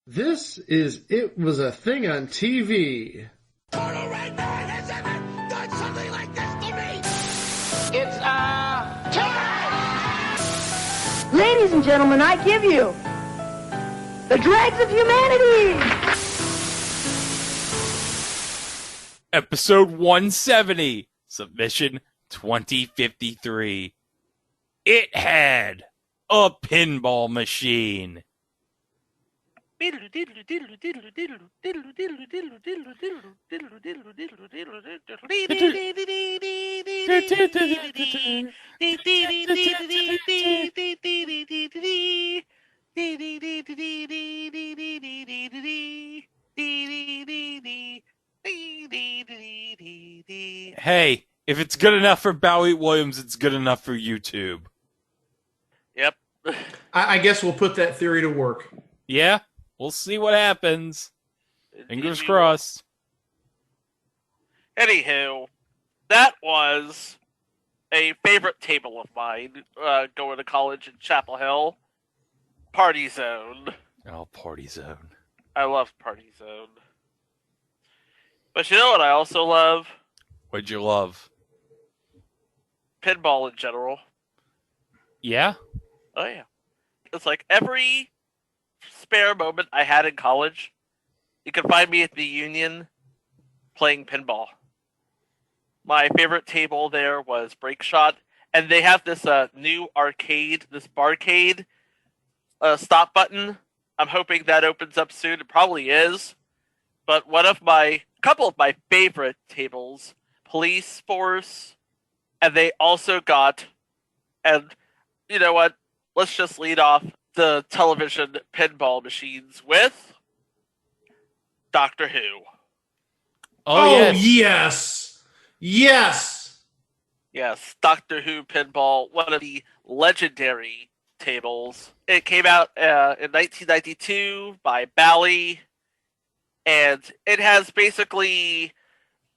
This is It Was a Thing on TV. Total Red Man has ever done something like this to me! It's, time! Ladies and gentlemen, I give you the dregs of humanity! Episode 170, Submission 2053. It had a pinball machine. Hey, if it's good enough for Bowie Williams, it's good enough for YouTube. Yep. I guess we'll put that theory to work. Yeah, we'll see what happens. Fingers crossed. Anywho, that was a favorite table of mine going to college in Chapel Hill. Party Zone. Oh, Party Zone. I love Party Zone. But you know what I also love? What'd you love? Pinball in general. Yeah? Oh, yeah. It's like every spare moment I had in college, you could find me at the Union playing pinball. My favorite table there was Break Shot, and they have this new arcade, this barcade stop button. I'm hoping that opens up soon. It probably is. But couple of my favorite tables, Police Force, and they also got, and you know what? Let's just lead off the television pinball machines with Doctor Who. Oh, yes. Yes. Yes, Doctor Who pinball, one of the legendary tables. It came out in 1992 by Bally, and it has basically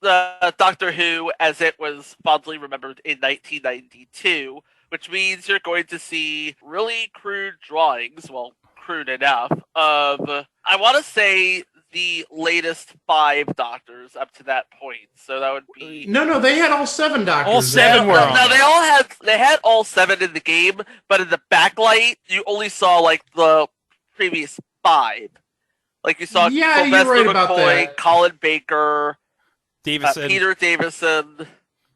the Doctor Who as it was fondly remembered in 1992, which means you're going to see really crude drawings, well, crude enough, of, I want to say, the latest 5 Doctors up to that point. So that would be... No, they had all 7 Doctors. All 7 were on. No, they had all 7 in the game, but in the backlight, you only saw, like, the previous 5. Like, you saw you're Sylvester right about McCoy, that. Colin Baker, Davison, Peter Davison,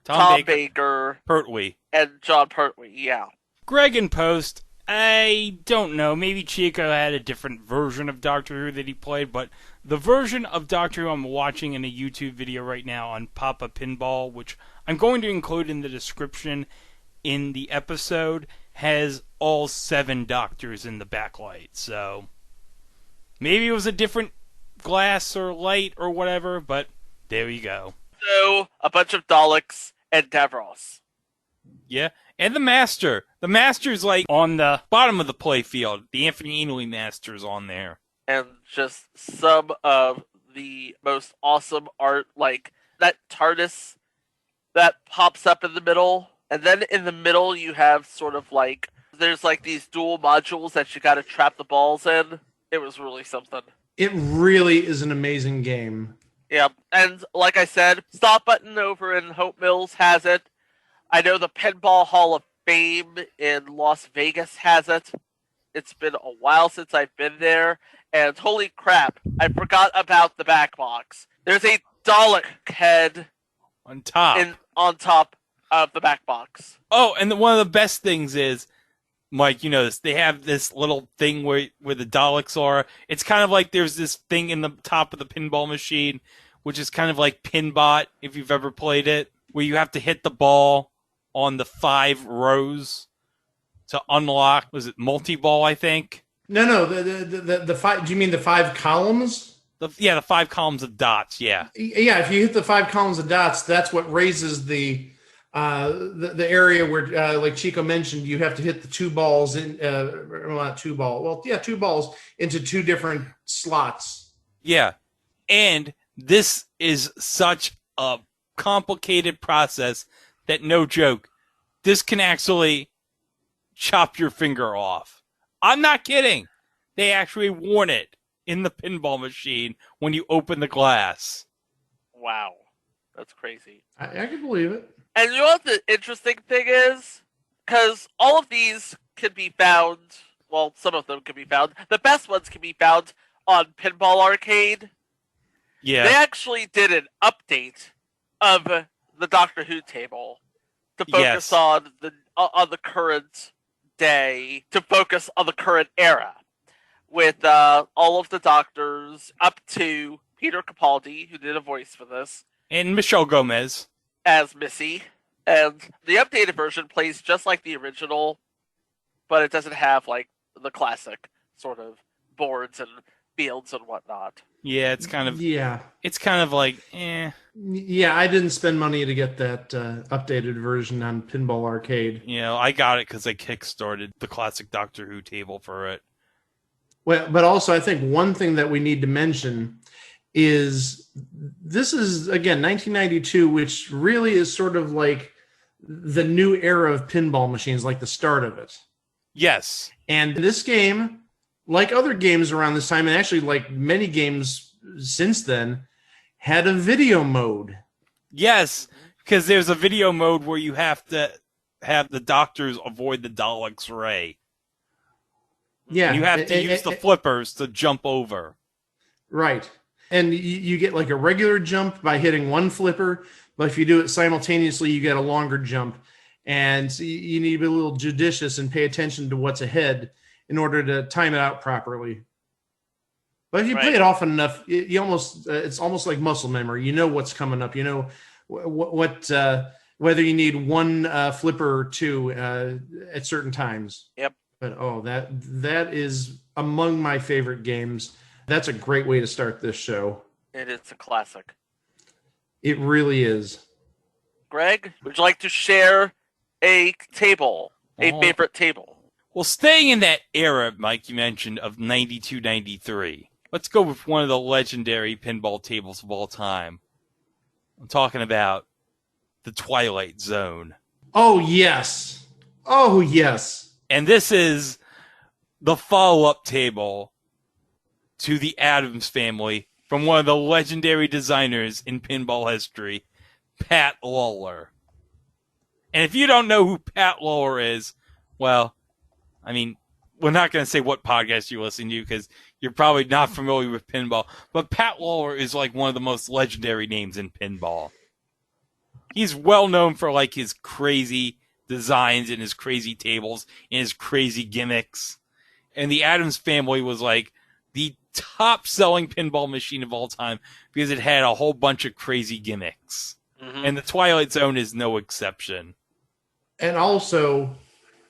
Tom Baker, Pertwee, and John Pertwee, yeah. Greg in Post, I don't know, maybe Chico had a different version of Doctor Who that he played, but the version of Doctor Who I'm watching in a YouTube video right now on Papa Pinball, which I'm going to include in the description in the episode, has all 7 Doctors in the backlight, so maybe it was a different glass or light or whatever, but there you go. So, a bunch of Daleks and Davros. Yeah, and the Master. The Master's like on the bottom of the playfield. The Anthony Ainley Master's on there. And just some of the most awesome art, like that TARDIS that pops up in the middle. And then in the middle you have sort of like, there's like these dual modules that you gotta trap the balls in. It was really something. It really is an amazing game. Yeah, and like I said, Stop Button over in Hope Mills has it. I know the Pinball Hall of Fame in Las Vegas has it. It's been a while since I've been there, and holy crap, I forgot about the back box. There's a Dalek head On top. on top of the back box. Oh, and one of the best things is, Mike, you know this, they have this little thing where the Daleks are. It's kind of like there's this thing in the top of the pinball machine, which is kind of like Pinbot, if you've ever played it, where you have to hit the ball on the 5 rows to unlock, was it multi-ball, I think? No, the 5, do you mean the 5 columns? The 5 columns of dots, yeah. Yeah, if you hit the 5 columns of dots, that's what raises the area where, like Chico mentioned, you have to hit the 2 balls in, well, not 2 ball. Well, yeah, 2 balls into 2 different slots. Yeah, and this is such a complicated process that, no joke, this can actually chop your finger off. I'm not kidding. They actually warn it in the pinball machine when you open the glass. Wow. That's crazy. I can believe it. And you know what the interesting thing is? Because all of these can be found, well, some of them can be found. The best ones can be found on Pinball Arcade. Yeah. They actually did an update of the Doctor Who table to focus Yes. on the current day, to focus on the current era, with all of the Doctors up to Peter Capaldi, who did a voice for this, And Michelle Gomez. as Missy. And the updated version plays just like the original, but it doesn't have like the classic sort of boards and fields and whatnot. Yeah, it's kind of like, eh. Yeah, I didn't spend money to get that updated version on Pinball Arcade. You know, I got it because I kickstarted the classic Doctor Who table for it. Well, but also I think one thing that we need to mention is this is, again, 1992, which really is sort of like the new era of pinball machines, like the start of it. Yes. And this game, like other games around this time, and actually like many games since then, had a video mode. Yes, because there's a video mode where you have to have the doctors avoid the Dalek's ray. Yeah. You have to use the flippers to jump over. Right. And you get like a regular jump by hitting one flipper, but if you do it simultaneously, you get a longer jump. And so you need to be a little judicious and pay attention to what's ahead in order to time it out properly. But if you play it often enough, it's almost like muscle memory. You know what's coming up. You know whether you need one flipper or two at certain times. Yep. But that is among my favorite games. That's a great way to start this show. It is a classic. It really is. Greg, would you like to share a table, a favorite table? Well, staying in that era, Mike, you mentioned of 92, 93. Let's go with one of the legendary pinball tables of all time. I'm talking about the Twilight Zone. Oh, yes. Oh, yes. And this is the follow-up table to the Addams Family from one of the legendary designers in pinball history, Pat Lawler. And if you don't know who Pat Lawler is, well, I mean, we're not going to say what podcast you listen to because you're probably not familiar with pinball. But Pat Lawler is like one of the most legendary names in pinball. He's well known for like his crazy designs and his crazy tables and his crazy gimmicks. And the Addams Family was like the top selling pinball machine of all time because it had a whole bunch of crazy gimmicks. Mm-hmm. And the Twilight Zone is no exception. And also,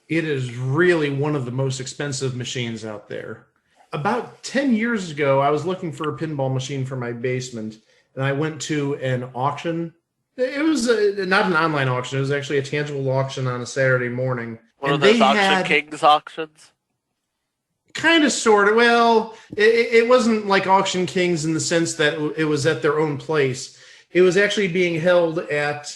it is really one of the most expensive machines out there. About 10 years ago, I was looking for a pinball machine for my basement, and I went to an auction. It was not an online auction. It was actually a tangible auction on a Saturday morning. One of those Auction Kings auctions? Kind of, sort of. Well, it wasn't like Auction Kings in the sense that it was at their own place. It was actually being held at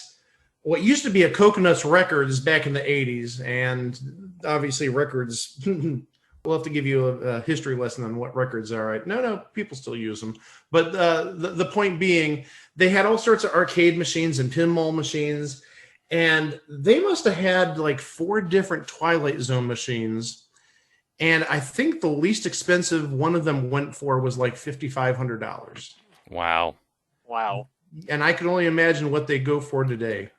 what used to be a Coconuts Records back in the 80s. And obviously records, we'll have to give you a history lesson on what records are. Right? No, people still use them. But the point being, they had all sorts of arcade machines and pinball machines. And they must have had like 4 different Twilight Zone machines. And I think the least expensive one of them went for was like $5,500. Wow. And I can only imagine what they go for today.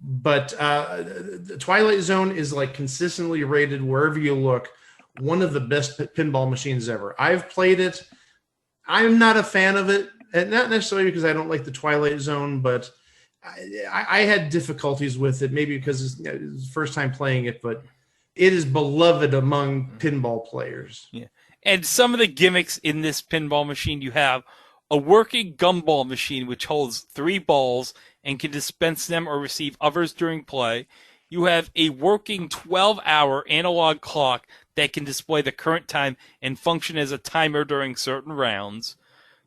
But the Twilight Zone is like consistently rated wherever you look one of the best pinball machines ever. I've played it. I'm not a fan of it, and not necessarily because I don't like the Twilight Zone, but I had difficulties with it, maybe because it was the first time playing it, but it is beloved among pinball players. Yeah. And some of the gimmicks in this pinball machine, you have a working gumball machine which holds 3 balls and can dispense them or receive others during play. You have a working 12-hour analog clock that can display the current time and function as a timer during certain rounds.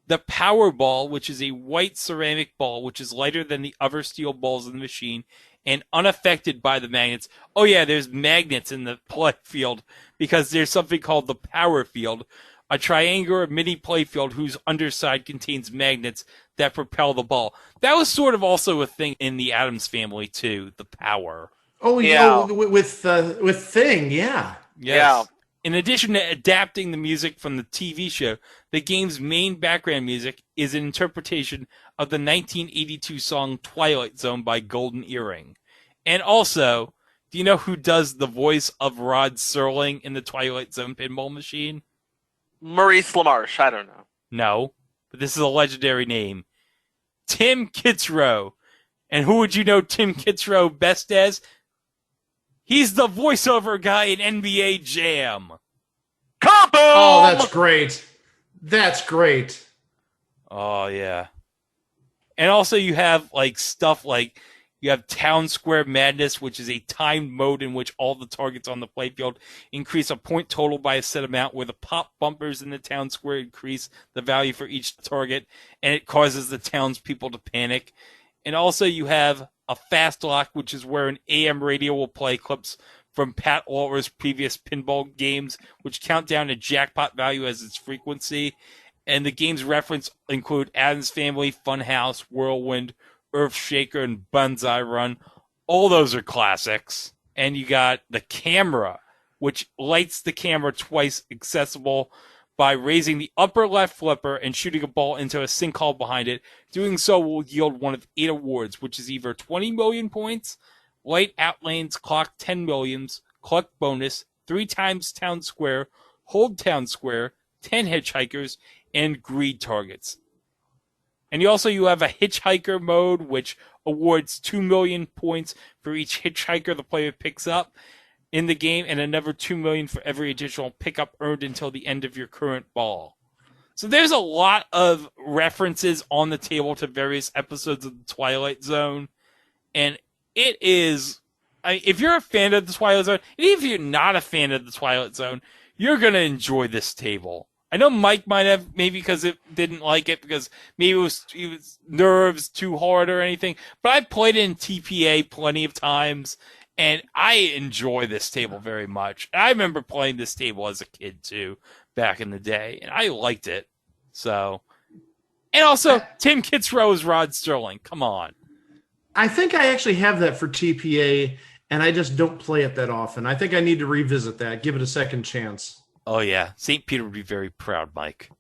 The power ball, which is a white ceramic ball, which is lighter than the other steel balls in the machine and unaffected by the magnets. Oh yeah, there's magnets in the play field because there's something called the power field. a triangular mini playfield whose underside contains magnets that propel the ball. That was sort of also a thing in the Addams Family too, the power. Oh, Yeah. yeah, with Thing, yeah. Yes. In addition to adapting the music from the TV show, the game's main background music is an interpretation of the 1982 song Twilight Zone by Golden Earring. And also, do you know who does the voice of Rod Serling in the Twilight Zone pinball machine? Maurice LaMarche. I don't know. No, but this is a legendary name. Tim Kitzrow. And who would you know Tim Kitzrow best as? He's the voiceover guy in NBA Jam. Kaboom! Oh, that's great. That's great. Oh, yeah. And also you have like stuff like you have Town Square Madness, which is a timed mode in which all the targets on the playfield increase a point total by a set amount, where the pop bumpers in the town square increase the value for each target, and it causes the townspeople to panic. And also you have a fast lock, which is where an AM radio will play clips from Pat Lawler's previous pinball games, which count down a jackpot value as its frequency. And the game's reference include Addams Family, Funhouse, Whirlwind, Earthshaker, and Banzai Run. All those are classics. And you got the camera, which lights the camera twice, accessible by raising the upper left flipper and shooting a ball into a sinkhole behind it. Doing so will yield one of 8 awards, which is either 20 million points, light outlanes clock 10 millions, clock bonus, 3 times town square, hold town square, 10 hitchhikers, and greed targets. And you have a hitchhiker mode, which awards 2 million points for each hitchhiker the player picks up in the game, and another 2 million for every additional pickup earned until the end of your current ball. So there's a lot of references on the table to various episodes of the Twilight Zone, and it is, if you're a fan of the Twilight Zone, and even if you're not a fan of the Twilight Zone, you're going to enjoy this table. I know Mike might have, maybe because it didn't like it, because maybe it was nerves too hard or anything, but I played it in TPA plenty of times, and I enjoy this table very much. I remember playing this table as a kid, too, back in the day, and I liked it. So, and also, Tim Kitzrow is Rod Serling. Come on. I think I actually have that for TPA, and I just don't play it that often. I think I need to revisit that, give it a second chance. Oh, yeah. St. Peter would be very proud, Mike.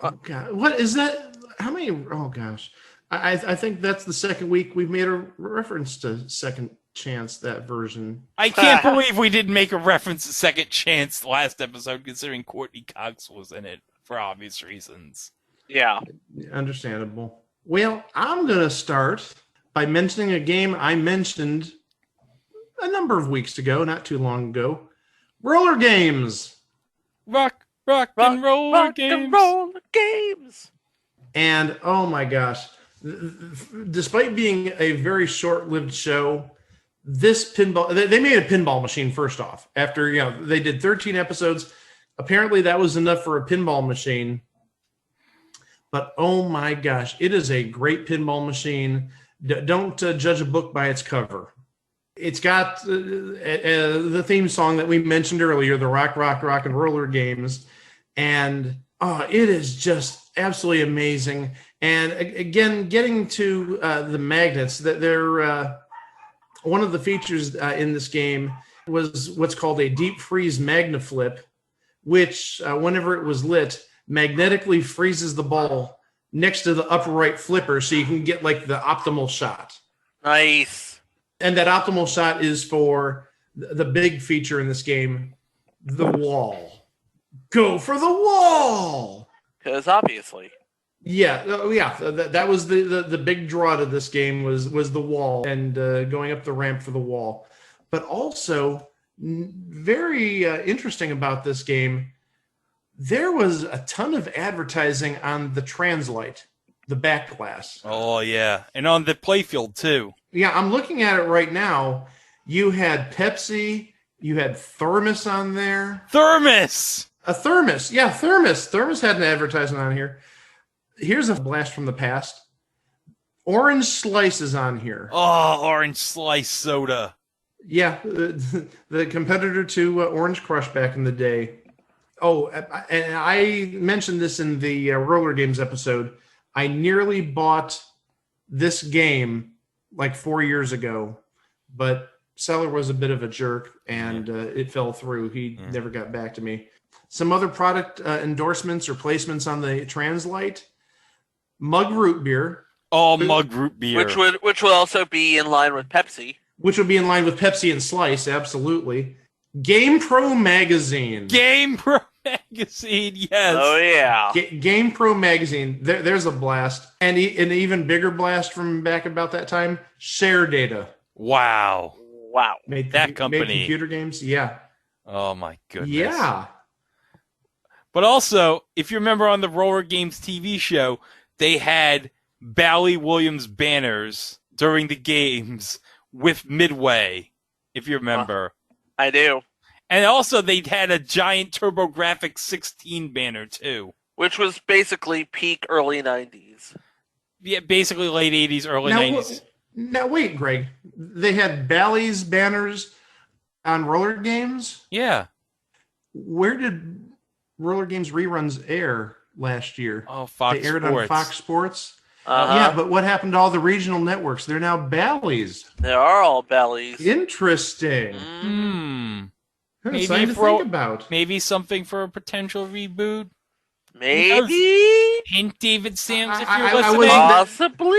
Oh, God. What is that? How many? Oh, gosh. I think that's the second week we've made a reference to Second Chance, that version. I can't believe we didn't make a reference to Second Chance last episode, considering Courtney Cox was in it for obvious reasons. Yeah. Understandable. Well, I'm going to start by mentioning a game I mentioned a number of weeks ago, not too long ago. Roller games. Rock and roll games. And oh my gosh, despite being a very short-lived show, this pinball, they made a pinball machine first off. After, they did 13 episodes. Apparently that was enough for a pinball machine. But oh my gosh, it is a great pinball machine. Don't judge a book by its cover. It's got the theme song that we mentioned earlier, the Rock and Roller Games. And it is just absolutely amazing. And again, getting to the magnets, that they're one of the features in this game was what's called a deep freeze magnaflip, which whenever it was lit, magnetically freezes the ball next to the upper right flipper, so you can get like the optimal shot. Nice. And that optimal shot is for the big feature in this game, the wall. Go for the wall. Because obviously. Yeah. That was the big draw to this game was the wall and going up the ramp for the wall. But also, very interesting about this game, there was a ton of advertising on the Translight, the back glass. Oh, yeah. And on the playfield, too. Yeah, I'm looking at it right now. You had Pepsi. You had Thermos on there. Thermos! A Thermos. Yeah, Thermos. Thermos had an advertisement on here. Here's a blast from the past. Orange Slice is on here. Oh, Orange Slice soda. Yeah, the competitor to Orange Crush back in the day. Oh, and I mentioned this in the roller games episode. I nearly bought this game like 4 years ago, but seller was a bit of a jerk, and it fell through. He never got back to me. Some other product endorsements or placements on the Translite. Mug root beer. Oh, mug root beer. Which would also be in line with Pepsi. Which would be in line with Pepsi and Slice, absolutely. Game Pro Magazine. Game Pro Magazine, yes. Oh, yeah. Game Pro Magazine. There's a blast. And an even bigger blast from back about that time, Share Data. Wow. Made company. Made computer games, yeah. Oh, my goodness. Yeah. But also, if you remember on the Roller Games TV show, they had Bally Williams banners during the games with Midway, if you remember. I do. And also, they had a giant TurboGrafx 16 banner, too. Which was basically peak early 90s. Yeah, basically late 80s, early 90s. Now, wait, Greg. They had Bally's banners on roller games? Yeah. Where did roller games reruns air last year? Oh, Fox They aired Sports. on Fox Sports? Uh-huh. Yeah, but what happened to all the regional networks? They're now Bally's. They are all bellies. Interesting. Maybe Something to think about. Maybe something for a potential reboot. Maybe. Hint, David Sams, if I you're listening. wasn't- Possibly.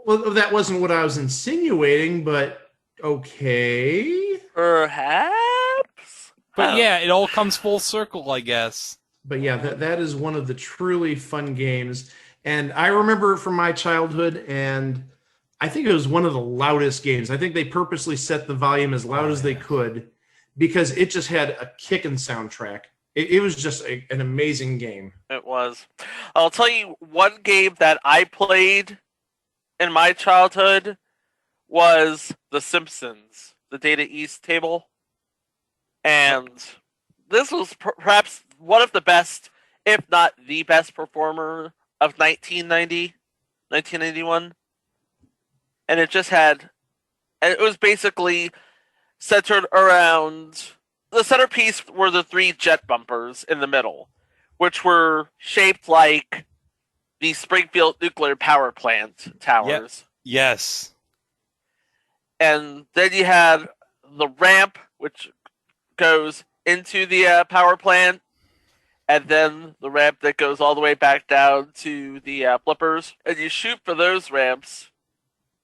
Well, that wasn't what I was insinuating, but okay. Perhaps. But yeah, it all comes full circle, I guess. But yeah, that is one of the truly fun games. And I remember it from my childhood, and I think it was one of the loudest games. I think they purposely set the volume as loud as they could because it just had a kicking soundtrack. It was just an amazing game. It was. I'll tell you one game that I played in my childhood was The Simpsons, the Data East table. And this was perhaps one of the best, if not the best performer of 1991. And it just had, and it was basically centered around, the centerpiece were the 3 jet bumpers in the middle, which were shaped like the Springfield nuclear power plant towers. Yes. And then you had the ramp, which goes into the power plant, and then the ramp that goes all the way back down to the flippers. And you shoot for those ramps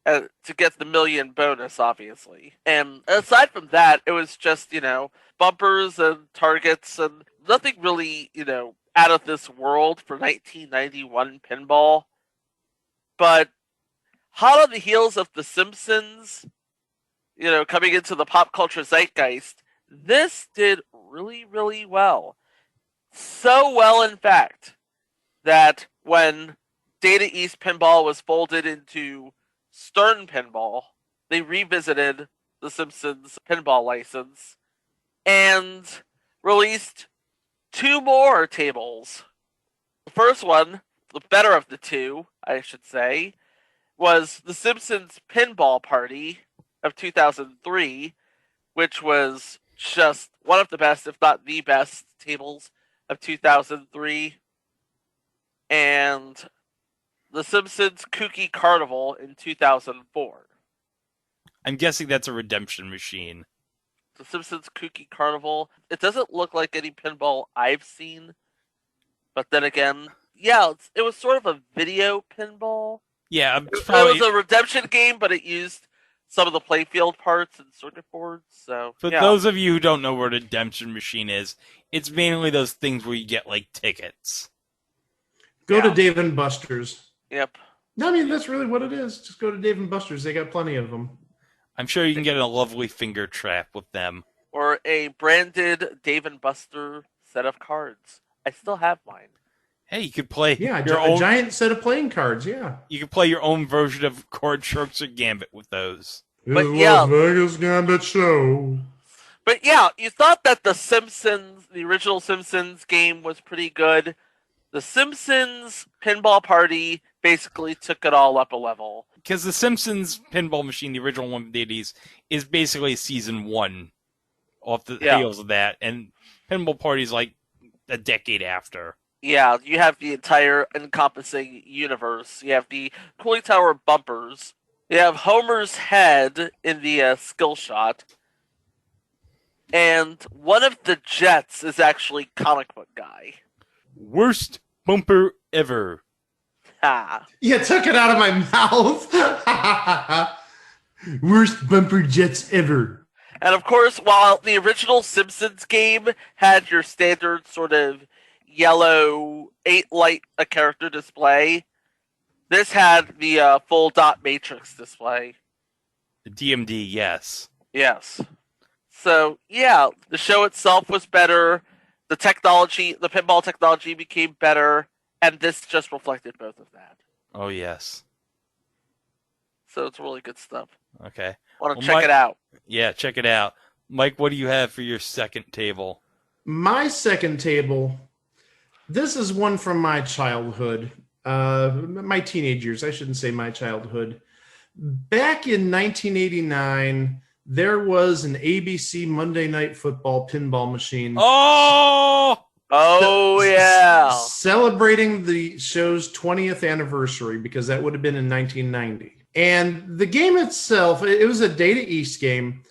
to get the million bonus, obviously. And aside from that, it was just, bumpers and targets and nothing really, out of this world for 1991 pinball. But hot on the heels of The Simpsons, coming into the pop culture zeitgeist, this did really, really well. So well, in fact, that when Data East Pinball was folded into Stern Pinball, they revisited the Simpsons pinball license and released 2 more tables. The first one, the better of the 2, I should say, was the Simpsons Pinball Party of 2003, which was just one of the best, if not the best, tables of 2003. And the Simpsons Kooky Carnival in 2004. I'm guessing that's a redemption machine. The Simpsons Kooky Carnival. It doesn't look like any pinball I've seen. But then again, yeah, it was sort of a video pinball. Yeah, It was a redemption game, but it used some of the playfield parts and circuit boards. So, for yeah. those of you who don't know what a redemption machine is, it's mainly those things where you get, like, tickets. Go to Dave & Buster's. Yep. No, I mean, that's really what it is. Just go to Dave & Buster's. They got plenty of them. I'm sure you can get a lovely finger trap with them. Or a branded Dave & Buster set of cards. I still have mine. Hey, you could play Yeah, your a own. giant set of playing cards, yeah. You could play your own version of Cord Sharks or Gambit with those. But The yeah. Las Vegas Gambit Show. But yeah, you thought that the original Simpsons game was pretty good. The Simpsons Pinball Party basically took it all up a level. Because the Simpsons pinball machine, the original one from the 80s, is basically season 1 off the heels of that. And Pinball Party's like a decade after. Yeah, you have the entire encompassing universe. You have the cooling tower bumpers. You have Homer's head in the skill shot. And one of the jets is actually Comic Book Guy. Worst bumper ever. Ha. You took it out of my mouth. Worst bumper jets ever. And of course, while the original Simpsons game had your standard sort of yellow 8-light a character display, this had the full dot matrix display. The DMD, yes. Yes. So, yeah, the show itself was better. The technology, the pinball technology became better. And this just reflected both of that. Oh, yes. So it's really good stuff. Okay. Want to check it out. Yeah, check it out. Mike, what do you have for your second table? My second table, this is one from my childhood, my teenage years. I shouldn't say my childhood. Back in 1989, there was an ABC Monday Night Football pinball machine. Oh, yeah. Celebrating the show's 20th anniversary, because that would have been in 1990. And the game itself, it was a Data East game.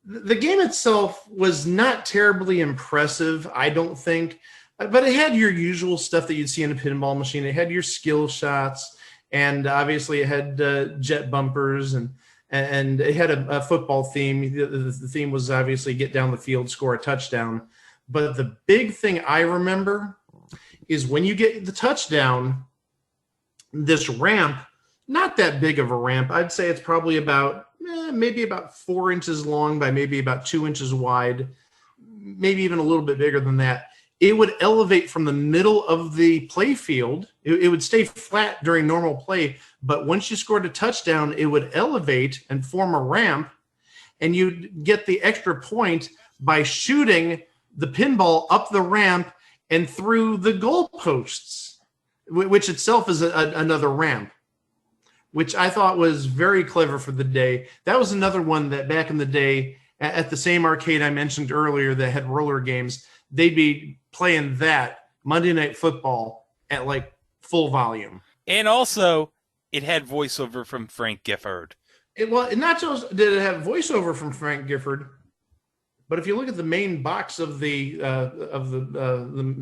The game itself was not terribly impressive, I don't think, but it had your usual stuff that you'd see in a pinball machine. It had your skill shots, and obviously it had jet bumpers, and it had a football theme. The theme was obviously get down the field, score a touchdown. But the big thing I remember is when you get the touchdown, this ramp, not that big of a ramp. I'd say it's probably about maybe about 4 inches long by maybe about 2 inches wide, maybe even a little bit bigger than that. It would elevate from the middle of the play field. It would stay flat during normal play, but once you scored a touchdown, it would elevate and form a ramp, and you'd get the extra point by shooting the pinball up the ramp and through the goalposts, which itself is another ramp, which I thought was very clever for the day. That was another one that back in the day at the same arcade I mentioned earlier that had roller games, they'd be playing that Monday Night Football at like full volume. And also, it had voiceover from Frank Gifford. Not just did it have voiceover from Frank Gifford, but if you look at the main box of the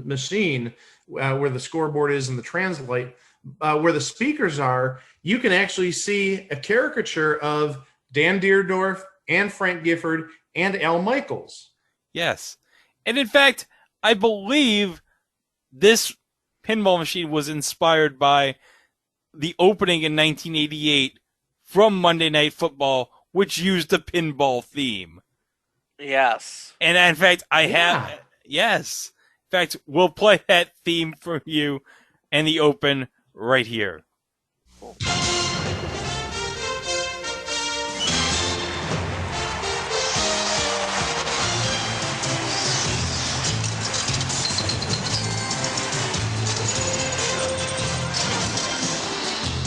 machine, where the scoreboard is and the translate, where the speakers are, you can actually see a caricature of Dan Deerdorf and Frank Gifford and Al Michaels. Yes. And in fact, I believe this pinball machine was inspired by the opening in 1988 from Monday Night Football, which used the pinball theme. Yes. And in fact, yes. In fact, we'll play that theme for you and the open right here. Cool.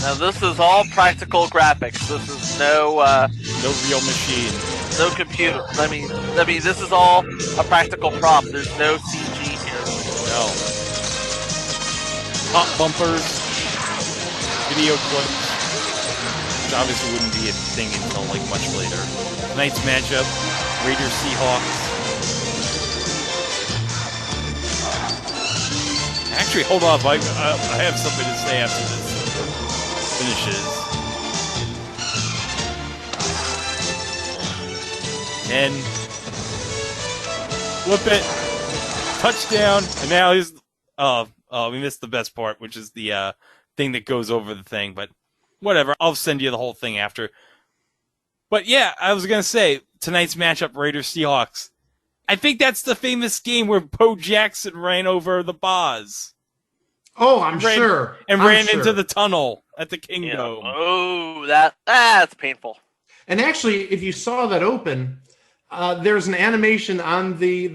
Now this is all practical graphics. This is no real machine. No computer. I mean, this is all a practical prop. There's no CG here. No. Pop bumpers, video clips, which obviously wouldn't be a thing until like much later. Tonight's matchup, Raiders Seahawks. Actually, hold on, Mike. I have something to say after this finishes. And flip it, touchdown, and now he's we missed the best part, which is the thing that goes over the thing, but whatever, I'll send you the whole thing after. But yeah, I was gonna say, tonight's matchup, Raiders Seahawks. I think that's the famous game where Bo Jackson ran over the Boz. Oh, I'm sure. And ran into the tunnel at the Kingdom. Yeah. Oh, that's painful. And actually, if you saw that open, there's an animation on the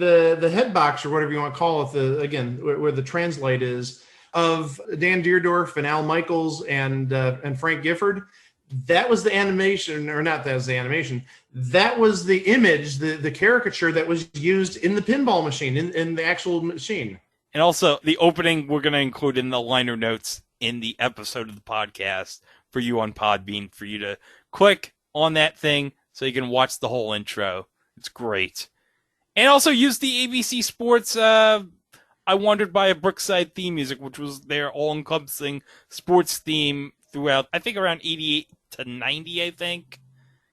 head box, or whatever you want to call it, where the translate is, of Dan Deerdorf and Al Michaels and Frank Gifford. that was the animation, or not that was the animation, that was the image, the caricature that was used in the pinball machine, in the actual machine. And also, the opening we're going to include in the liner notes in the episode of the podcast for you on Podbean, for you to click on that thing so you can watch the whole intro. It's great. And also use the ABC Sports I Wandered by a Brookside theme music, which was their all-encompassing sports theme throughout, I think, around 88 to 90, I think.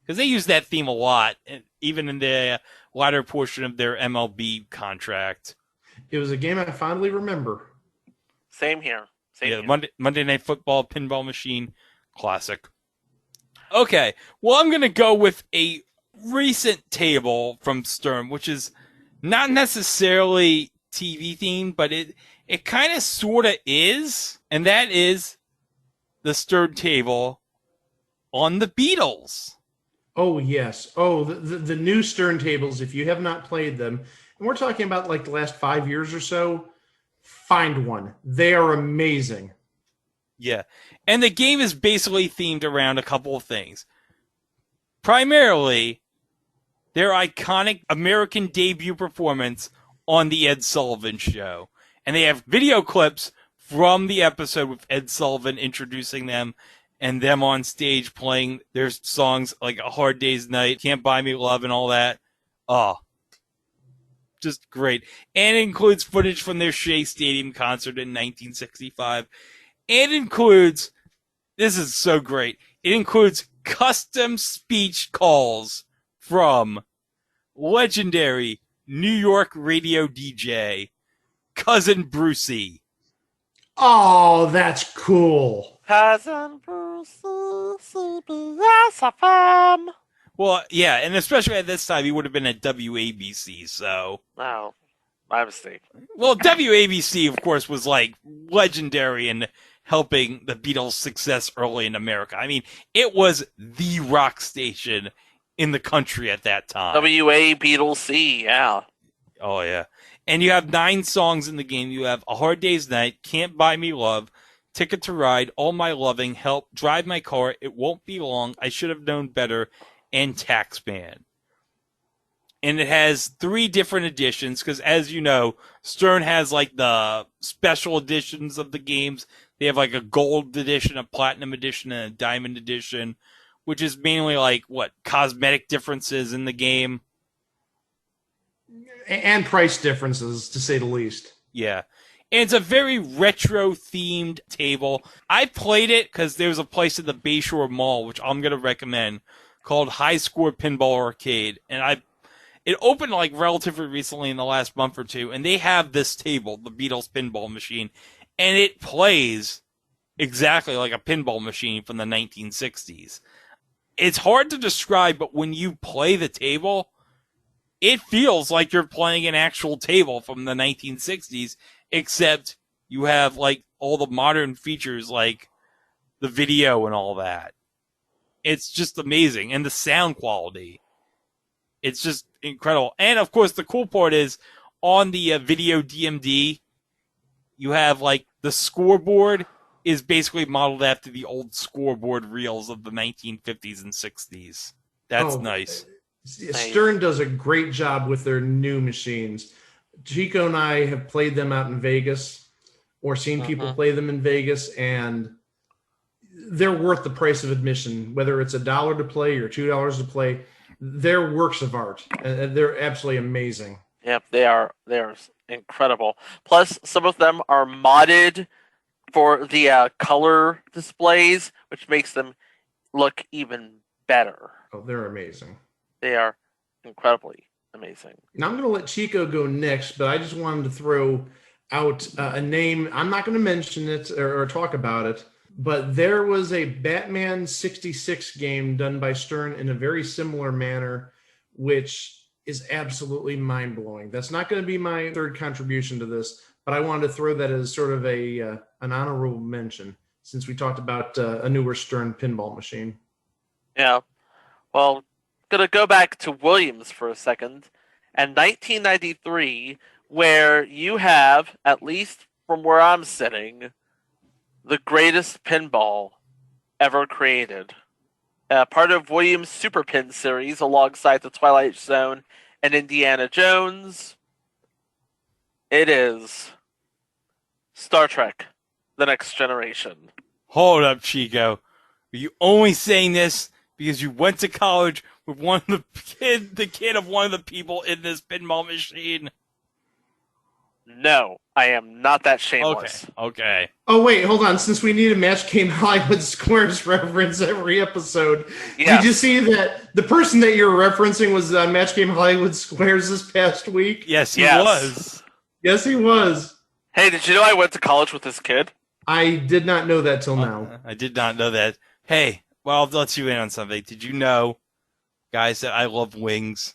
Because they used that theme a lot, even in the latter portion of their MLB contract. It was a game I fondly remember. Same here. Same here. Monday Night Football, Pinball Machine, classic. Okay, well, I'm going to go with a recent table from Stern, which is not necessarily TV themed, but it kind of sort of is, and that is the Stern table on the Beatles. Oh, yes. Oh, the new Stern tables, if you have not played them, and we're talking about like the last 5 years or so, find one. They are amazing. Yeah. And the game is basically themed around a couple of things. Primarily, their iconic American debut performance on the Ed Sullivan Show. And they have video clips from the episode with Ed Sullivan introducing them and them on stage playing their songs like A Hard Day's Night, Can't Buy Me Love, and all that. Oh, just great. And it includes footage from their Shea Stadium concert in 1965. And includes, this is so great, it includes custom speech calls from legendary New York radio DJ, Cousin Brucey. Oh, that's cool. Cousin Brucey, CBS. Well, yeah, and especially at this time, he would have been at WABC, so... Oh, my mistake. Well, WABC, of course, was, like, legendary in helping the Beatles' success early in America. I mean, it was the rock station in the country at that time. WA Beatles C, yeah. Oh, yeah. And you have 9 songs in the game. You have A Hard Day's Night, Can't Buy Me Love, Ticket to Ride, All My Loving, Help, Drive My Car, It Won't Be Long, I Should Have Known Better, and Taxman. And it has 3 different editions, because as you know, Stern has like the special editions of the games. They have like a gold edition, a platinum edition, and a diamond edition, which is mainly like, cosmetic differences in the game. And price differences, to say the least. Yeah. And it's a very retro-themed table. I played it because there's a place at the Bayshore Mall, which I'm going to recommend, called High Score Pinball Arcade. And it opened like relatively recently in the last month or two, and they have this table, the Beatles pinball machine, and it plays exactly like a pinball machine from the 1960s. It's hard to describe, but when you play the table, it feels like you're playing an actual table from the 1960s, except you have like all the modern features like the video and all that. It's just amazing. And the sound quality, it's just incredible. And of course, the cool part is on the video DMD, you have like the scoreboard is basically modeled after the old scoreboard reels of the 1950s and 60s. That's nice. Stern does a great job with their new machines. Chico and I have played them out in Vegas or seen people play them in Vegas, and they're worth the price of admission, whether it's $1 to play or $2 to play. They're works of art, and they're absolutely amazing. Yep, they are incredible. Plus, some of them are modded for the color displays, which makes them look even better. Oh, they're amazing. They are incredibly amazing. Now I'm going to let Chico go next, but I just wanted to throw out a name. I'm not going to mention it or talk about it, but there was a Batman 66 game done by Stern in a very similar manner, which is absolutely mind-blowing. That's not going to be my third contribution to this, but I wanted to throw that as sort of an honorable mention since we talked about a newer Stern pinball machine. Yeah. Well, going to go back to Williams for a second. And 1993, where you have, at least from where I'm sitting, the greatest pinball ever created. Part of Williams' Super Pin series alongside The Twilight Zone and Indiana Jones. It is Star Trek: The Next Generation. Hold up, Chico. Are you only saying this because you went to college with the kid of one of the people in this pinball machine? No, I am not that shameless. Okay. Oh wait, hold on. Since we need a Match Game Hollywood Squares reference every episode, Yes. did you see that the person that you're referencing was on Match Game Hollywood Squares this past week? Yes, he Yes. was. Yes, he was. Hey, did you know I went to college with this kid? I did not know that till now. I did not know that. Hey, well, I'll let you in on something. Did you know, guys, that I love Wings?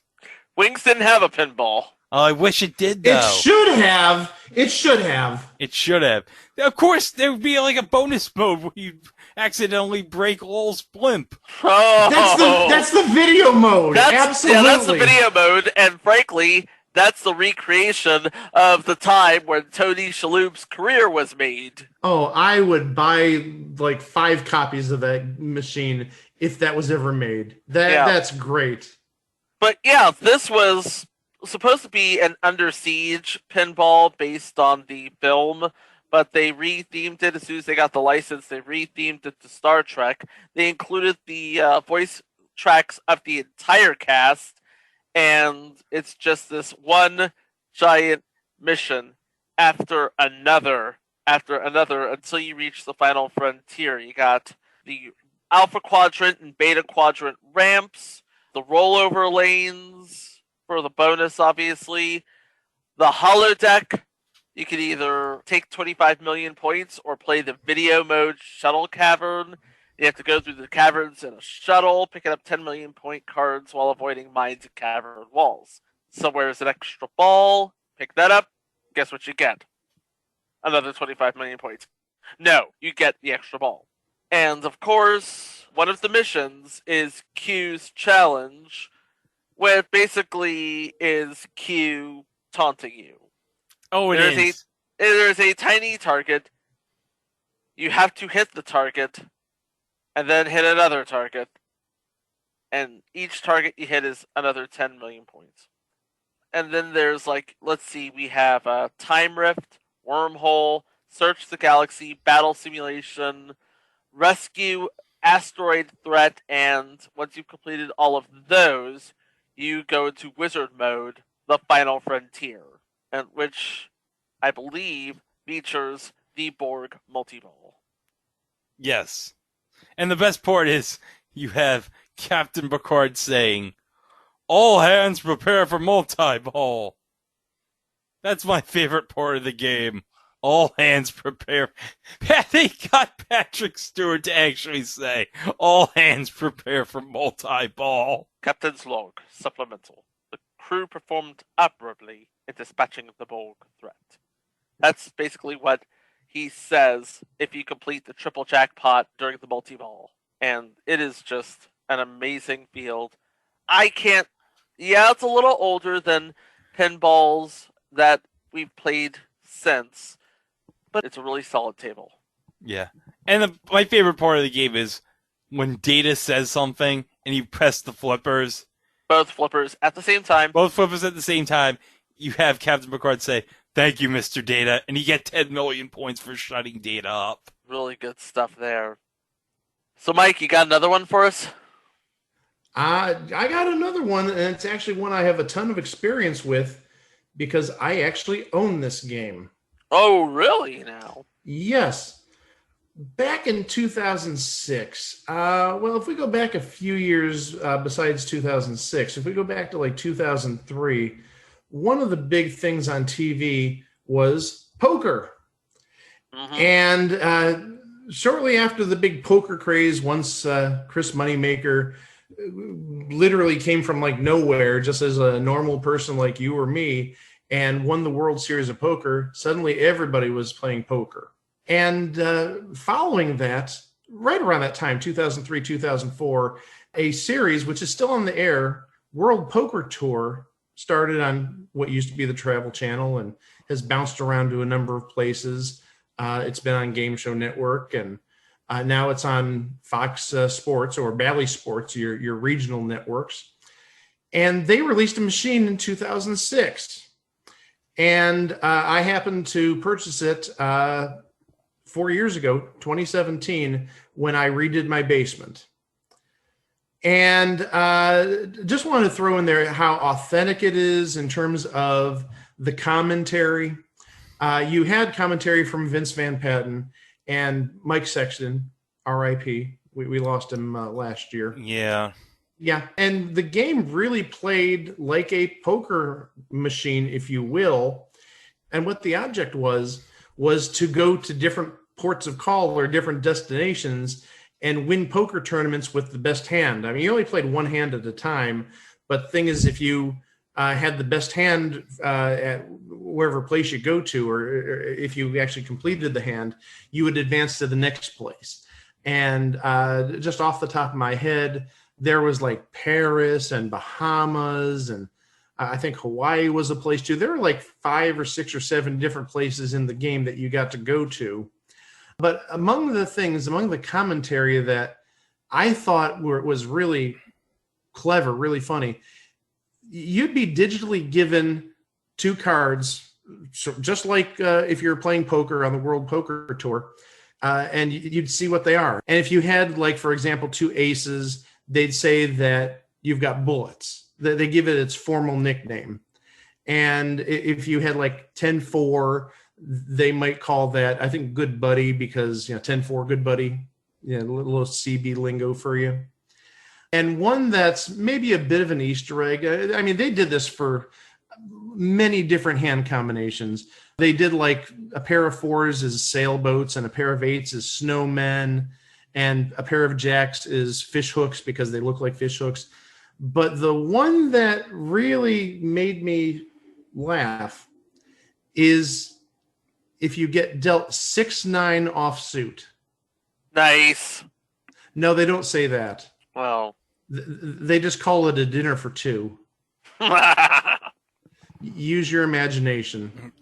Wings didn't have a pinball. Oh, I wish it did, though. It should have. It should have. It should have. Of course, there would be like a bonus mode where you accidentally break Lowell's blimp. Oh, That's the video mode. Absolutely. Yeah, that's the video mode, and frankly, that's the recreation of the time when Tony Shalhoub's career was made. Oh, I would buy like 5 copies of that machine if that was ever made. That's great. But yeah, this was supposed to be an Under Siege pinball based on the film, but they rethemed it as soon as they got the license. They rethemed it to Star Trek. They included the voice tracks of the entire cast, and it's just this one giant mission after another until you reach the final frontier. You got the Alpha Quadrant and Beta Quadrant ramps, the rollover lanes for the bonus, obviously. The holodeck, you can either take 25 million points or play the video mode shuttle cavern. You have to go through the caverns in a shuttle, picking up 10 million point cards while avoiding mines and cavern walls. Somewhere is an extra ball. Pick that up. Guess what you get? Another 25 million points. No, you get the extra ball. And of course, one of the missions is Q's challenge, where basically is Q taunting you. Oh, is. There's a tiny target. You have to hit the target, and then hit another target. And each target you hit is another 10 million points. And then there's let's see, we have Time Rift, Wormhole, Search the Galaxy, Battle Simulation, Rescue, Asteroid Threat, and once you've completed all of those, you go into Wizard Mode, the Final Frontier, and which I believe features the Borg multi-ball. Yes. And the best part is you have Captain Picard saying, "All hands prepare for multi-ball." That's my favorite part of the game. All hands prepare. They got Patrick Stewart to actually say, "All hands prepare for multi-ball." Captain's log, supplemental. The crew performed admirably in dispatching the Borg threat. That's basically what he says if you complete the triple jackpot during the multi-ball. And it is just an amazing field. It's a little older than pinballs that we've played since, but it's a really solid table. Yeah. And my favorite part of the game is when Data says something and you press the flippers. Both flippers at the same time. Both flippers at the same time. You have Captain Picard say, "Thank you, Mr. Data," and you get 10 million points for shutting Data up. Really good stuff there. So, Mike, you got another one for us? I got another one, and it's actually one I have a ton of experience with because I actually own this game. Oh, really now? Yes. Back in 2006, well, if we go back a few years besides 2006, if we go back to 2003, one of the big things on TV was poker. Mm-hmm. And shortly after the big poker craze, once Chris Moneymaker literally came from nowhere, just as a normal person like you or me, and won the World Series of Poker, suddenly everybody was playing poker. And following that, right around that time, 2003, 2004, a series, which is still on the air, World Poker Tour, started on what used to be the Travel Channel and has bounced around to a number of places. It's been on Game Show Network, and Now it's on Fox Sports or Bally Sports, your regional networks. And they released a machine in 2006. And I happened to purchase it 4 years ago, 2017, when I redid my basement. And just wanted to throw in there how authentic it is in terms of the commentary. You had commentary from Vince Van Patten and Mike Sexton, RIP. We lost him last year. Yeah. Yeah. And the game really played like a poker machine, if you will. And what the object was to go to different ports of call or different destinations and win poker tournaments with the best hand. I mean, you only played one hand at a time, but the thing is, if you had the best hand at wherever place you go to, or if you actually completed the hand, you would advance to the next place. And just off the top of my head, there was like Paris and Bahamas, and I think Hawaii was a place too. There were like 5 or 6 or 7 different places in the game that you got to go to. But among the commentary that I thought was really clever, really funny, you'd be digitally given 2 cards, just like if you're playing poker on the World Poker Tour, and you'd see what they are. And if you had, like, for example, 2 aces, they'd say that you've got bullets. They give it its formal nickname. And if you had like 10-4, they might call that, I think, good buddy, because 10-4, good buddy, a little CB lingo for you. And one that's maybe a bit of an Easter egg. I mean, they did this for many different hand combinations. They did like a pair of 4s is sailboats, and a pair of 8s is snowmen, and a pair of jacks is fish hooks because they look like fish hooks. But the one that really made me laugh is if you get dealt 6-9 offsuit. Nice. No, they don't say that. Well, they just call it a dinner for 2. Use your imagination.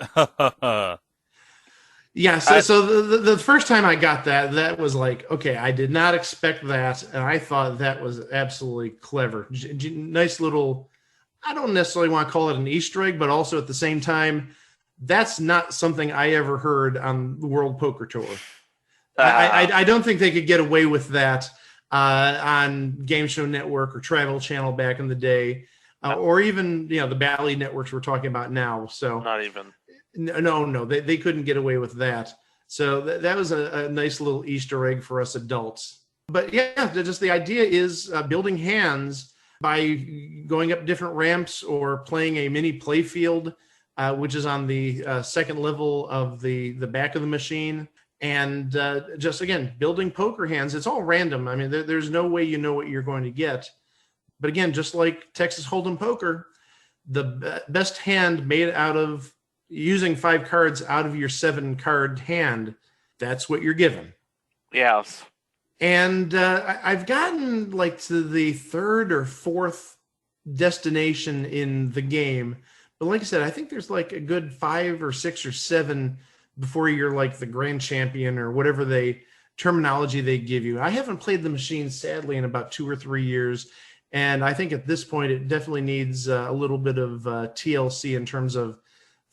Yeah, so the first time I got that was like, okay, I did not expect that, and I thought that was absolutely clever. Nice little, I don't necessarily want to call it an Easter egg, but also at the same time, that's not something I ever heard on the World Poker Tour. I don't think they could get away with that on Game Show Network or Travel Channel back in the day, or even the Bally networks we're talking about now. So not even. No, they couldn't get away with that. So that was a nice little Easter egg for us adults. But yeah, just the idea is building hands by going up different ramps or playing a mini play field, which is on the second level of the back of the machine. And just, again, building poker hands. It's all random. I mean, there's no way you know what you're going to get. But again, just like Texas Hold'em poker, the best hand made out of using 5 cards out of your 7-card hand, that's what you're given. Yes. And I've gotten like to the 3rd or 4th destination in the game. But like I said, I think there's like a good 5 or 6 or 7 before you're like the grand champion or whatever terminology they give you. I haven't played the machine, sadly, in about 2 or 3 years. And I think at this point, it definitely needs a little bit of TLC in terms of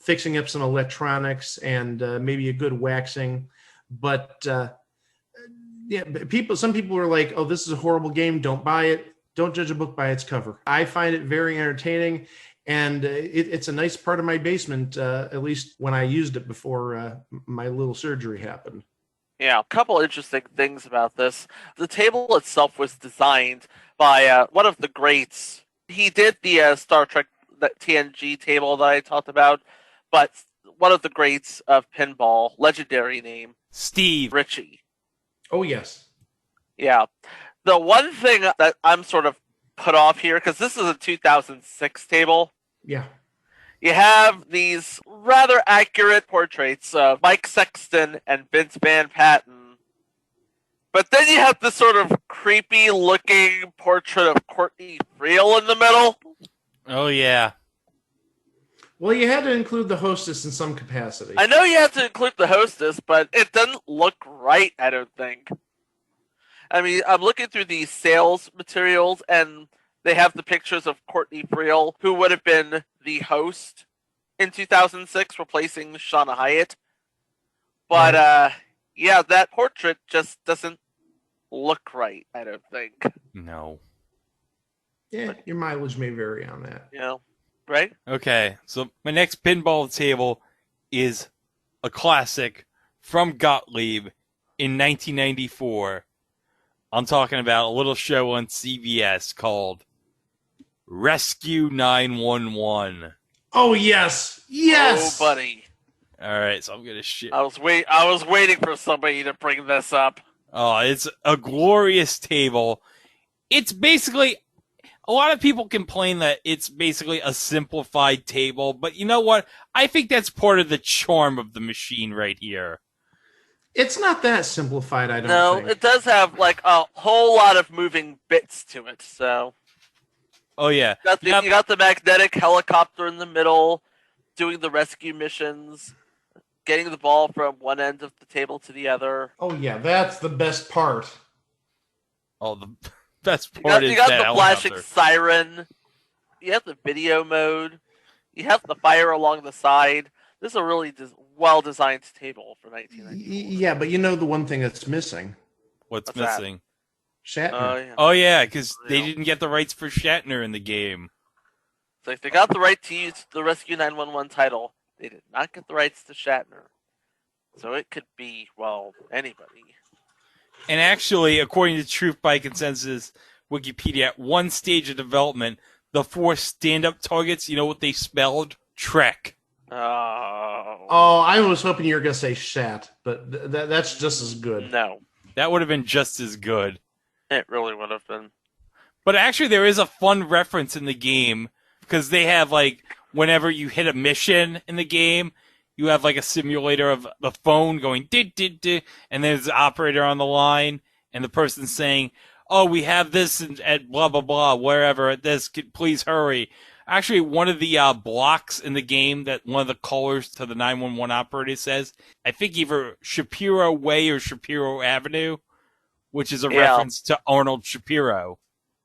fixing up some electronics and maybe a good waxing. But some people are like, oh, this is a horrible game. Don't buy it. Don't judge a book by its cover. I find it very entertaining. And it's a nice part of my basement, at least when I used it before my little surgery happened. Yeah, a couple interesting things about this. The table itself was designed by one of the greats. He did the Star Trek TNG table that I talked about, but one of the greats of pinball, legendary name, Steve Ritchie. Oh, yes. Yeah. The one thing that I'm sort of put off here, because this is a 2006 table. Yeah. You have these rather accurate portraits of Mike Sexton and Vince Van Patten. But then you have this sort of creepy looking portrait of Courtney Friel in the middle. Oh, yeah. Well, you had to include the hostess in some capacity. I know you have to include the hostess, but it doesn't look right, I don't think. I mean, I'm looking through the sales materials, and they have the pictures of Courtney Friel, who would have been the host in 2006, replacing Shauna Hyatt. But yeah, that portrait just doesn't look right. I don't think. No. Yeah, your mileage may vary on that. You know, right? Okay, so my next pinball table is a classic from Gottlieb in 1994. I'm talking about a little show on CBS called Rescue 911. Oh yes, yes, Oh, buddy. All right, so I'm gonna shit. I was waiting for somebody to bring this up. Oh, it's a glorious table. It's basically, a lot of people complain that it's basically a simplified table, but you know what? I think that's part of the charm of the machine right here. It's not that simplified, I don't No, think. it does have like a whole lot of moving bits to it. So Oh yeah, you got the magnetic helicopter in the middle, doing the rescue missions, getting the ball from one end of the table to the other. Oh yeah, that's the best part. Oh, the best part You is got that the flashing helicopter. siren. You have the video mode. You have the fire along the side. This is a really well-designed table for 1994. Yeah, but you know the one thing that's missing? What's What's that? missing? Shatner. Oh yeah. Oh yeah, because they Real. didn't get the rights for Shatner in the game. It's like they got the right to use the Rescue 911 title. They did not get the rights to Shatner. So it could be, well, anybody. And actually, according to Truth by Consensus Wikipedia, at one stage of development, the 4 stand-up targets, you know what they spelled? Trek. Oh. Oh, I was hoping you were going to say Shat, but that's just as good. No, That would have been just as good. it really would have been. But actually, there is a fun reference in the game, because they have, like, whenever you hit a mission in the game, you have, like, a simulator of the phone going, did, and there's the operator on the line, and the person saying, oh, we have this at blah, blah, blah, wherever at this, please hurry. Actually, one of the blocks in the game that one of the callers to the 911 operator says, I think either Shapiro Way or Shapiro Avenue, which is a reference to Arnold Shapiro.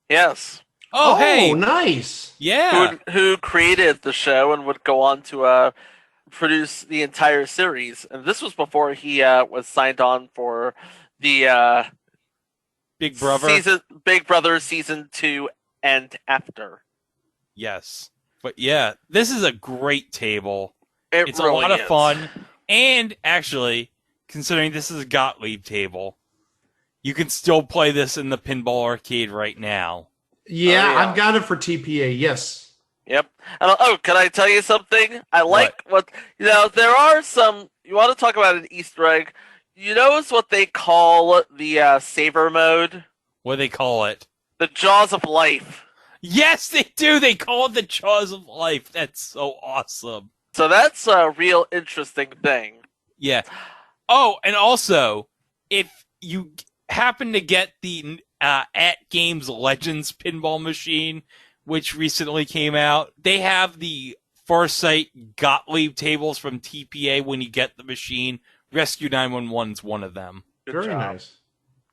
Yes. Oh, hey! Nice. Yeah! Who created the show and would go on to produce the entire series. And this was before he was signed on for the Big Brother? Big Brother season 2 and after. Yes. But yeah, this is a great table. It's really a lot of is. fun. And actually, considering this is a Gottlieb table, you can still play this in the pinball arcade right now. Yeah, Oh, yeah. I've got it for TPA, yes. Yep. And, can I tell you something? I like what there are some. You want to talk about an Easter egg? You notice what they call the saver mode? What do they call it? The Jaws of Life. Yes, they do! They call it the Jaws of Life. That's so awesome. So that's a real interesting thing. Yeah. Oh, and also, if you happen to get the At Games Legends pinball machine, which recently came out, they have the Farsight Gottlieb tables from TPA when you get the machine. Rescue 911 is one of them. Good Very job. nice.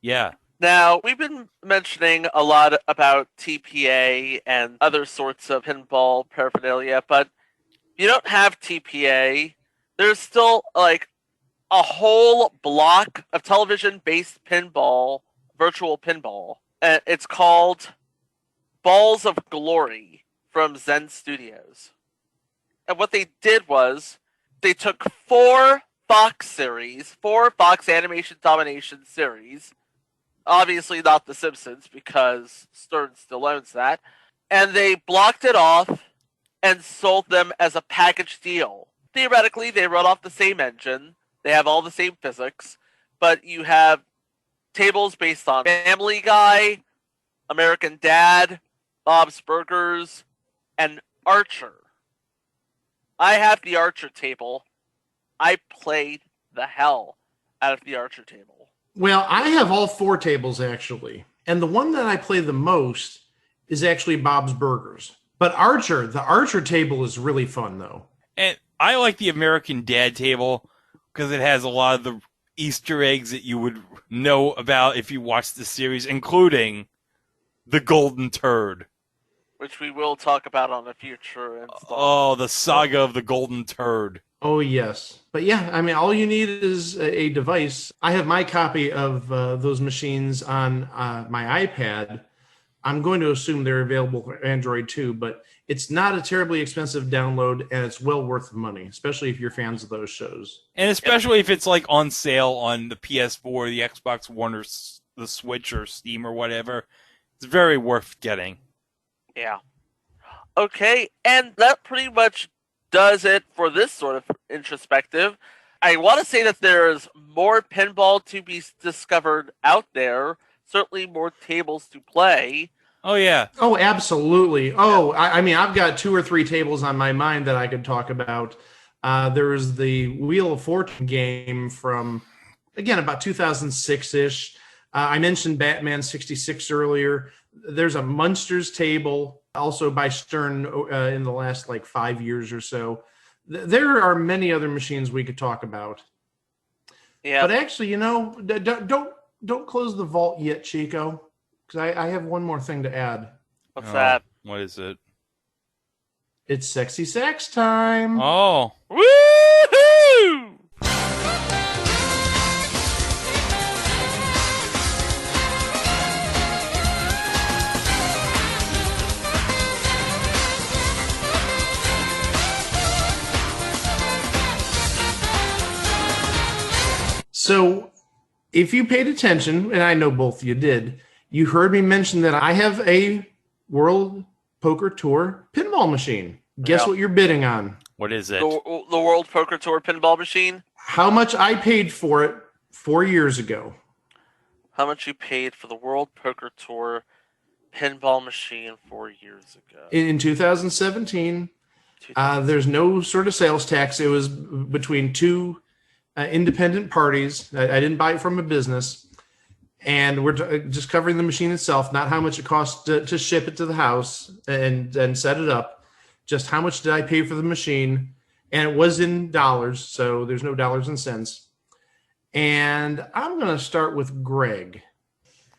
Yeah. Now, we've been mentioning a lot about TPA and other sorts of pinball paraphernalia, but if you don't have TPA, there's still like a whole block of television-based pinball, virtual pinball. And it's called Balls of Glory from Zen Studios. And what they did was they took 4 Fox Animation Domination series, obviously not The Simpsons because Stern still owns that, and they blocked it off and sold them as a package deal. Theoretically, they run off the same engine, they have all the same physics, but you have tables based on Family Guy, American Dad, Bob's Burgers, and Archer. I have the Archer table. I played the hell out of the Archer table. Well, I have all 4 tables, actually. And the one that I play the most is actually Bob's Burgers. But the Archer table is really fun, though. And I like the American Dad table because it has a lot of the Easter eggs that you would know about if you watched the series, including the golden turd. which we will talk about on a future installment. Oh, the saga of the golden turd. Oh, yes. But yeah, I mean, all you need is a device. I have my copy of those machines on my iPad. I'm going to assume they're available for Android too, but it's not a terribly expensive download, and it's well worth the money, especially if you're fans of those shows. And especially if it's like on sale on the PS4, the Xbox One, or the Switch, or Steam, or whatever. It's very worth getting. Yeah. Okay, and that pretty much does it for this sort of introspective. I want to say that there's more pinball to be discovered out there, certainly more tables to play. Oh, yeah. Oh, absolutely. Oh, I mean, I've got 2 or 3 tables on my mind that I could talk about. There was the Wheel of Fortune game from, again, about 2006-ish. I mentioned Batman 66 earlier. There's a Munsters table, also by Stern, in the last 5 years or so. There are many other machines we could talk about. Yeah. But actually, don't close the vault yet, Chico, because I have one more thing to add. What's that? What is it? It's sexy sax time. Oh. Woohoo! So if you paid attention, and I know both of you did, you heard me mention that I have a World Poker Tour pinball machine. Guess what you're bidding on? What is it? The World Poker Tour pinball machine? How much I paid for it 4 years ago. How much you paid for the World Poker Tour pinball machine 4 years ago? In 2017, there's no sort of sales tax. It was between 2 independent parties. I didn't buy it from a business. And we're just covering the machine itself, not how much it costs to ship it to the house and set it up. Just how much did I pay for the machine? And it was in dollars, so there's no dollars and cents. And I'm going to start with Greg.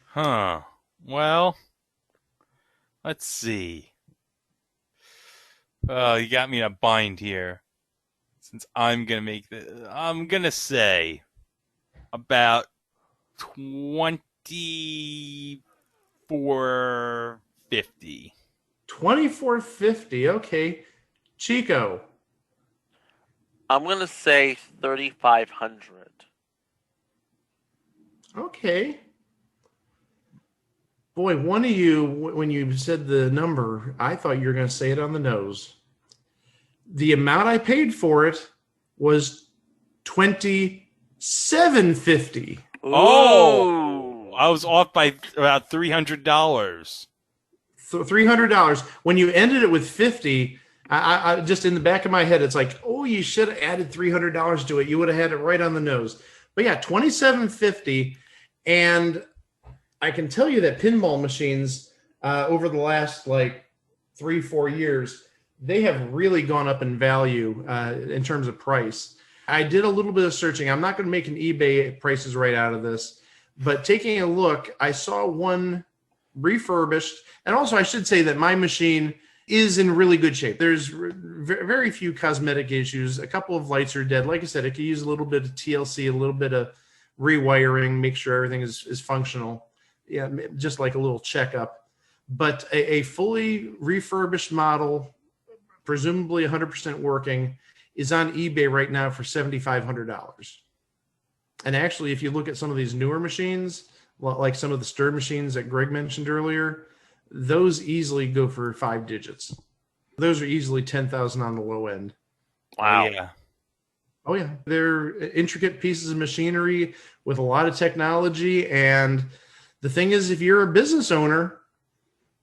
Huh. Well, let's see. Oh, you got me in a bind here. Since I'm going to make I'm going to say about $24.50. $24.50. Okay. Chico. I'm going to say 3,500. Okay. Boy, one of you, when you said the number, I thought you were going to say it on the nose. The amount I paid for it was $27.50. Oh, I was off by about $300. $300. When you ended it with 50, I just in the back of my head, it's like, oh, you should have added $300 to it. You would have had it right on the nose. But yeah, $27.50. And I can tell you that pinball machines over the last 3-4 years, they have really gone up in value in terms of price. I did a little bit of searching. I'm not going to make an eBay prices right out of this, but taking a look, I saw one refurbished. And also I should say that my machine is in really good shape. There's very few cosmetic issues. A couple of lights are dead. Like I said, it could use a little bit of TLC, a little bit of rewiring, make sure everything is functional. Yeah, just like a little checkup. But a fully refurbished model, presumably 100% working, is on eBay right now for $7,500. And actually, if you look at some of these newer machines, like some of the Stern machines that Greg mentioned earlier, those easily go for 5 digits. Those are easily 10,000 on the low end. Wow. Oh, yeah. Oh yeah, they're intricate pieces of machinery with a lot of technology. And the thing is, if you're a business owner,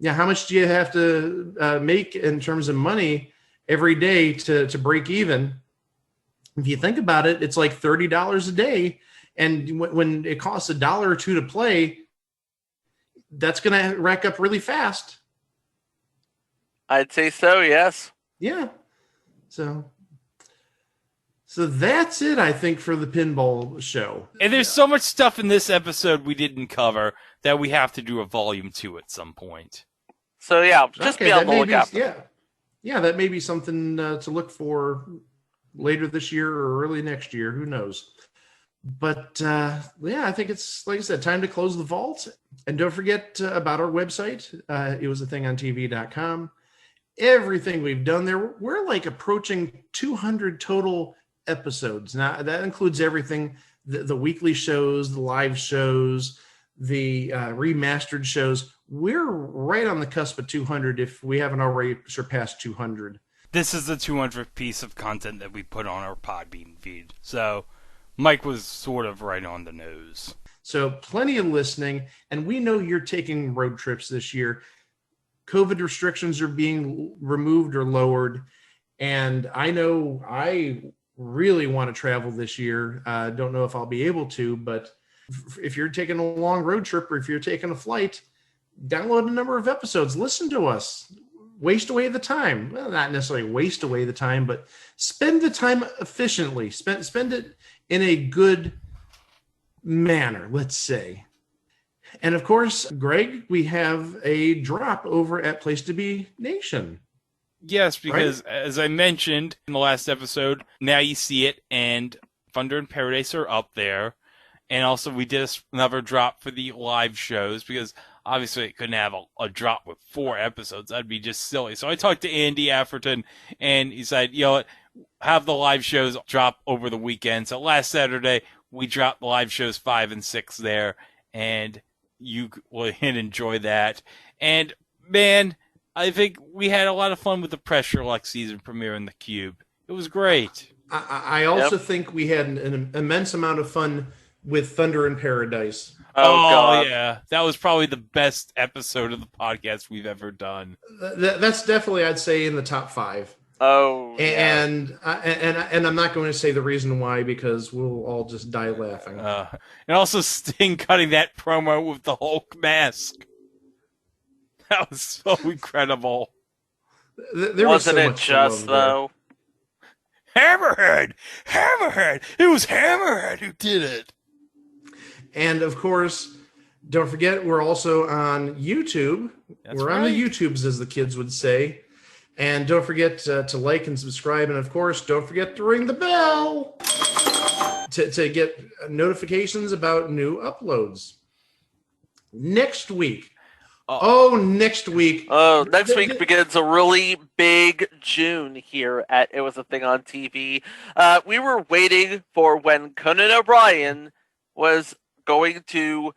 how much do you have to make in terms of money every day to break even? If you think about it, it's like $30 a day. And when it costs $1 or $2 to play, that's going to rack up really fast. I'd say so, yes. Yeah. So So that's it, I think, for the pinball show. And there's so much stuff in this episode we didn't cover that we have to do a volume 2 at some point. So yeah, just be on the lookout. Yeah, that may be something to look for later this year or early next year. Who knows? But yeah, I think it's, like I said, time to close the vault. And don't forget about our website. It was a thing on TV.com. Everything we've done there, we're like approaching 200 total episodes. Now, that includes everything, the weekly shows, the live shows, the remastered shows. We're right on the cusp of 200 if we haven't already surpassed 200. This is the 200th piece of content that we put on our Podbean feed. So Mike was sort of right on the nose. So plenty of listening, and we know you're taking road trips this year. COVID restrictions are being removed or lowered, and I know I really want to travel this year. Don't know if I'll be able to, but if you're taking a long road trip or if you're taking a flight, download a number of episodes. Listen to us. Waste away the time. Well, not necessarily waste away the time, but spend the time efficiently. Spend it in a good manner, let's say. And of course, Greg, we have a drop over at Place to Be Nation. Yes, because as I mentioned in the last episode, Now You See It and Thunder in Paradise are up there. And also we did another drop for the live shows because obviously it couldn't have a drop with 4 episodes. That'd be just silly. So I talked to Andy Afferton and he said, you know what, have the live shows drop over the weekend. So last Saturday we dropped the live shows 5 and 6 there, and you will enjoy that. And man, I think we had a lot of fun with the Pressure Luck season premiere in the Cube. It was great. I also think we had an immense amount of fun with Thunder in Paradise. Oh God. Yeah, that was probably the best episode of the podcast we've ever done. That's definitely, I'd say, in the top 5. Oh, and I'm not going to say the reason why because we'll all just die laughing. And also Sting cutting that promo with the Hulk mask. That was so incredible. There wasn't was so it much just though? Hammerhead! It was Hammerhead who did it. And of course, don't forget we're also on YouTube. We're on the YouTubes, as the kids would say. And don't forget to like and subscribe. And of course, don't forget to ring the bell to get notifications about new uploads. Next week. Next week. Next week begins a really big June here at It Was a Thing on TV. We were waiting for when Conan O'Brien was going to,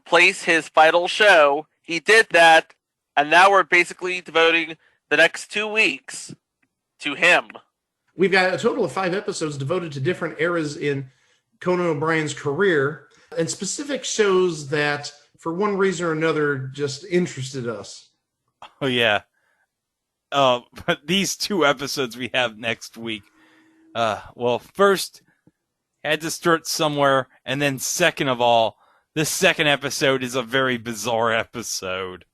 place his final show. He did that. And now we're basically devoting the next 2 weeks to him. We've got a total of 5 episodes devoted to different eras in Conan O'Brien's career and specific shows that, for one reason or another, just interested us. Oh, yeah. But these 2 episodes we have next week. Well, first, had to start somewhere. And then second of all, the second episode is a very bizarre episode.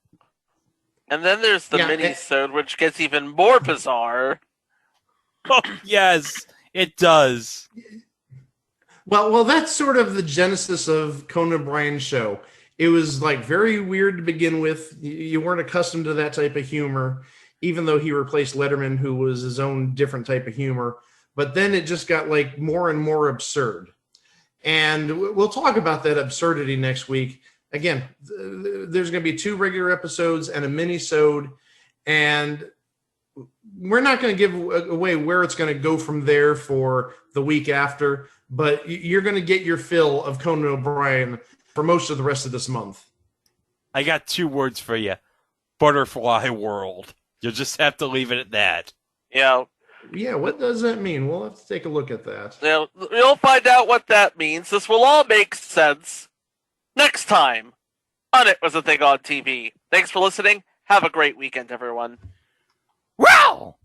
And then there's the mini-sode, which gets even more bizarre. Oh, yes, it does. Well, that's sort of the genesis of Conan O'Brien's show. It was like very weird to begin with. You weren't accustomed to that type of humor, even though he replaced Letterman, who was his own different type of humor. But then it just got like more and more absurd. And we'll talk about that absurdity next week. Again, there's going to be 2 regular episodes and a mini-sode, and we're not going to give away where it's going to go from there for the week after, but you're going to get your fill of Conan O'Brien for most of the rest of this month. I got 2 words for you. Butterfly World. You'll just have to leave it at that. Yeah. Yeah, what does that mean? We'll have to take a look at that. You'll find out what that means. This will all make sense next time on It Was a Thing on TV. Thanks for listening. Have a great weekend, everyone. Wow!